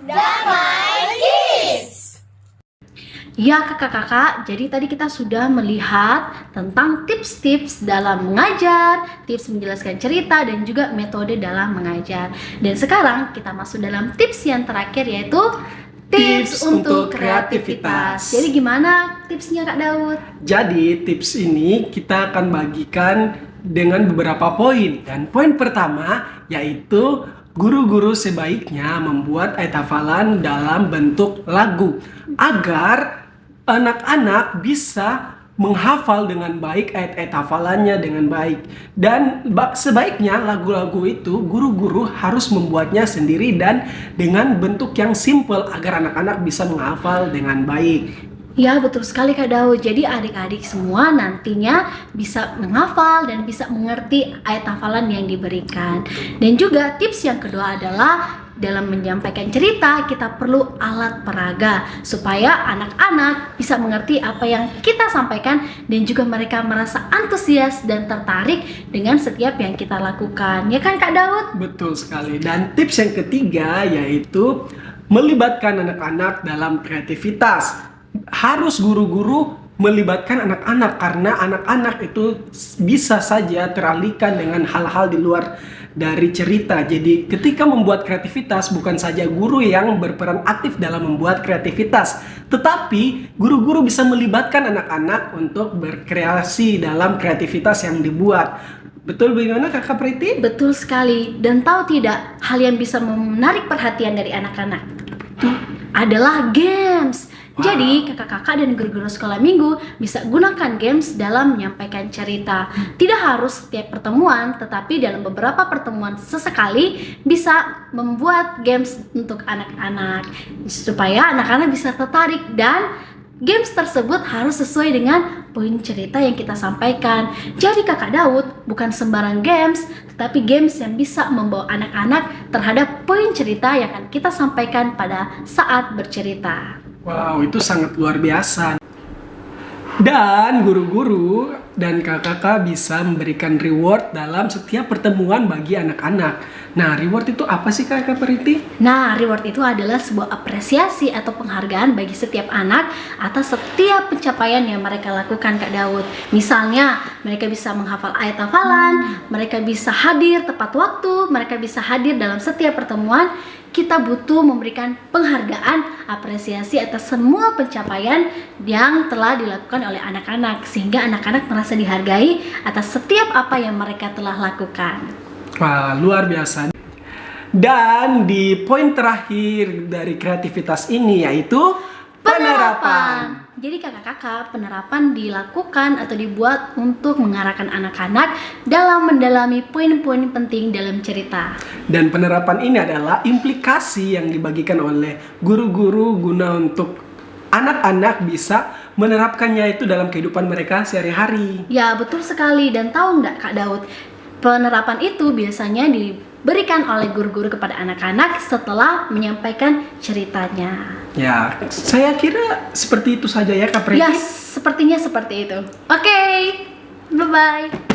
Damai Kids. Ya kakak-kakak, jadi tadi kita sudah melihat tentang tips-tips dalam mengajar, tips menjelaskan cerita, dan juga metode dalam mengajar. Dan sekarang kita masuk dalam tips yang terakhir, yaitu tips untuk kreativitas. Jadi gimana tipsnya Kak Daud? Jadi tips ini kita akan bagikan dengan beberapa poin. Dan poin pertama yaitu guru-guru sebaiknya membuat ayat hafalan dalam bentuk lagu agar anak-anak bisa menghafal dengan baik ayat-ayat hafalannya dengan baik. Dan sebaiknya lagu-lagu itu guru-guru harus membuatnya sendiri dan dengan bentuk yang simple agar anak-anak bisa menghafal dengan baik. Ya betul sekali Kak Daud. Jadi adik-adik semua nantinya bisa menghafal dan bisa mengerti ayat hafalan yang diberikan. Dan juga tips yang kedua adalah dalam menyampaikan cerita kita perlu alat peraga supaya anak-anak bisa mengerti apa yang kita sampaikan dan juga mereka merasa antusias dan tertarik dengan setiap yang kita lakukan. Ya kan Kak Daud? Betul sekali. Dan tips yang ketiga yaitu melibatkan anak-anak dalam kreativitas. Harus guru-guru melibatkan anak-anak karena anak-anak itu bisa saja teralihkan dengan hal-hal di luar dari cerita. Jadi ketika membuat kreativitas bukan saja guru yang berperan aktif dalam membuat kreativitas, tetapi guru-guru bisa melibatkan anak-anak untuk berkreasi dalam kreativitas yang dibuat. Betul bagaimana Kakak Priti? Betul sekali. Dan tahu tidak, hal yang bisa menarik perhatian dari anak-anak itu adalah games. Jadi kakak-kakak dan guru-guru sekolah minggu bisa gunakan games dalam menyampaikan cerita. Tidak harus setiap pertemuan, tetapi dalam beberapa pertemuan sesekali bisa membuat games untuk anak-anak supaya anak-anak bisa tertarik, dan games tersebut harus sesuai dengan poin cerita yang kita sampaikan. Jadi kakak Daud, bukan sembarang games, tetapi games yang bisa membawa anak-anak terhadap poin cerita yang akan kita sampaikan pada saat bercerita. Wow, itu sangat luar biasa. Dan guru-guru dan kakak-kakak bisa memberikan reward dalam setiap pertemuan bagi anak-anak. Nah, reward itu apa sih Kakak Priti? Nah, reward itu adalah sebuah apresiasi atau penghargaan bagi setiap anak atas setiap pencapaian yang mereka lakukan Kak Daud. Misalnya, mereka bisa menghafal ayat hafalan, mereka bisa hadir tepat waktu, mereka bisa hadir dalam setiap pertemuan. Kita butuh memberikan penghargaan, apresiasi atas semua pencapaian yang telah dilakukan oleh anak-anak, sehingga anak-anak merasa dihargai atas setiap apa yang mereka telah lakukan. Wah, luar biasa. Dan di poin terakhir dari kreativitas ini yaitu penerapan. Jadi kakak-kakak, penerapan dilakukan atau dibuat untuk mengarahkan anak-anak dalam mendalami poin-poin penting dalam cerita. Dan penerapan ini adalah implikasi yang dibagikan oleh guru-guru guna untuk anak-anak bisa menerapkannya itu dalam kehidupan mereka sehari-hari. Ya betul sekali. Dan tahu nggak Kak Daud, penerapan itu biasanya diberikan oleh guru-guru kepada anak-anak setelah menyampaikan ceritanya. Ya, saya kira seperti itu saja ya Kak Preti. Ya, sepertinya seperti itu. Oke, bye-bye.